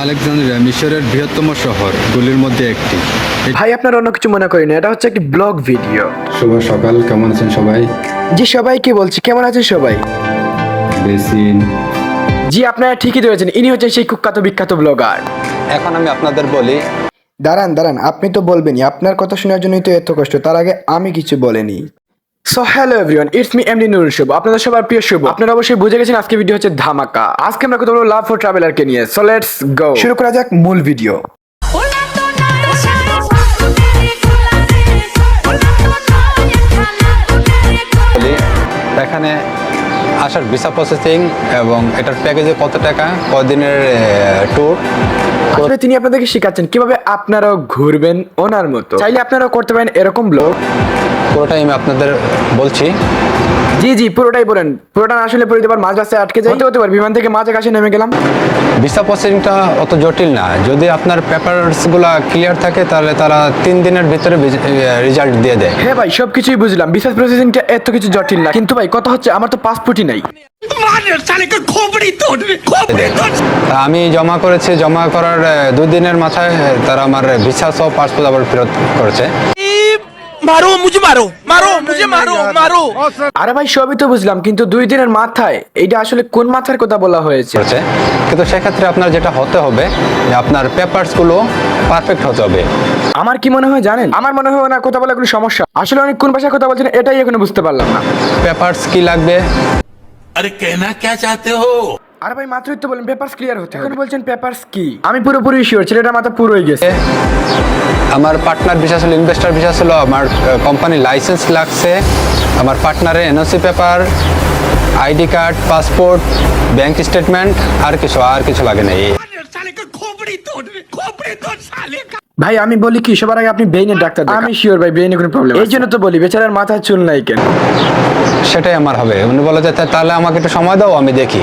Alexandria মিশরের বৃহত্তম শহর গুলির মধ্যে একটি। ভাই আপনার অন্য কিছু মনে করি না, এটা হচ্ছে একটি ব্লগ ভিডিও। শুভ সকাল, কেমন আছেন সবাই? জি সবাইকে বলছি, কেমন আছেন সবাই? বেসিন। জি আপনারা ঠিকই ধরেছেন, ইনি হচ্ছেন সেই কুখ্যাত বিখ্যাত ব্লগার। এখন আমি আপনাদের বলি, দাঁড়ান আপনি তো বলবেনই, আপনার কথা শোনার জন্যই তো এত কষ্ট। তার আগে আমি কিছু বলিনি। So hello everyone, it's me MD Nurul Shuvo, আপনাদের সবার প্রিয় শুভ। আপনারা অবশ্যই বুঝে গেছেন আজকে ভিডিও হচ্ছে ধামাকা। আজকে আমরা কথা বলবো লাভ ফর ট্রাভেলারকে নিয়ে। সো লেটস গো, শুরু করা যাক মূল ভিডিও। এখানে আসার ভিসা প্রসেসিং এবং এটার প্যাকেজে কত টাকা, কদিনের ট্যুর, আসলে তিনি আপনাদেরকে শেখাচ্ছেন কিভাবে আপনারাও ঘুরবেন ওনার মতো। চাইলে আপনারাও করতে পারেন এরকম ব্লগ। পুরোটাই আমি আপনাদের বলছি। জি পুরোটাই বলেন। পুরোটা না আসলে পরে দেবার মাঝ রাস্তায় আটকে যাই, হতে পারে বিমান থেকে মাঝ আকাশে নেমে গেলাম। ভিসা প্রসেসিংটা অত জটিল না, যদি আপনার পেপারসগুলো ক্লিয়ার থাকে তাহলে তারা 3 দিনের ভিতরে রেজাল্ট দিয়ে দেয়। হ্যাঁ ভাই, সবকিছুই বুঝলাম, ভিসা প্রসেসিংটা এত কিছু জটিল না, কিন্তু ভাই কথা হচ্ছে আমার তো পাসপোর্টই নাই। তা আমি জমা করেছি, জমা করার 2 দিনের মাথায় তারা আমার ভিসা সহ পাসপোর্ট আবার ফেরত করেছে। আরে ভাই সবই তো বুঝলাম, কিন্তু 2 দিনের মাথায় এইটা আসলে কোন মাথার কথা বলা হয়েছে? কিন্তু সেক্ষেত্রে আপনার যেটা হতে হবে যে আপনার পেপারসগুলো পারফেক্ট হতে হবে। আমার কি মনে হয় জানেন, আমার মনে হয় না কথা বলা কোনো সমস্যা। আসলে অনেক কোন ভাষায় কথা বলছেন এটাই এখনো বুঝতে পারলাম না। পেপারস কি লাগবে? अरे कहना क्या चाहते हो? আরে ভাই মাত্রই তো বলেন পেপারস ক্লিয়ার হতে হবে, এখন বলছেন পেপারস কি? আমি পুরোপুরি শিওর, ছেলেটার মাথা পুরোই গেছে। আমার পার্টনার ভিসা ছিল, ইনভেস্টর ভিসা ছিল, আমার কোম্পানির লাইসেন্স লাগছে, আমার পার্টনারের NOC paper, ID card, passport, bank statement, আর কিছু লাগে না। ভাই আমি বলি কি, সবার আগে আপনি ব্রেইনের ডাক্তার দেখান। আমি শিওর ভাই ব্রেইনে কোনো প্রবলেম, এই জন্য তো বলি বেচারার মাথায় চুল নাই কেন। সেটাই আমার হবে। উনি বলে যে তাহলে আমাকে একটু সময় দাও, আমি দেখি।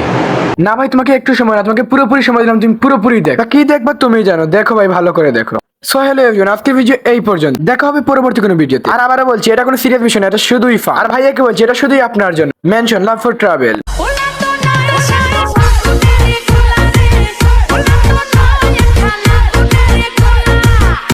না ভাই তোমাকে একটু সময় না, তোমাকে পুরোপুরি সময় দিলাম, তুমি পুরোপুরি দেখো। কি দেখবা তুমি জানো, দেখো ভাই ভালো করে দেখো। সো হ্যালো এভরিওয়ান, আজকের ভিডিও এই পর্যন্ত, দেখা হবে পরবর্তী কোনো ভিডিওতে। আর আবারও বলছি এটা কোনো সিরিয়াস বিষয় না, এটা শুধুই ফান। আর ভাইয়াকে বলছি এটা শুধুই আপনার জন্য। Mention love for travel.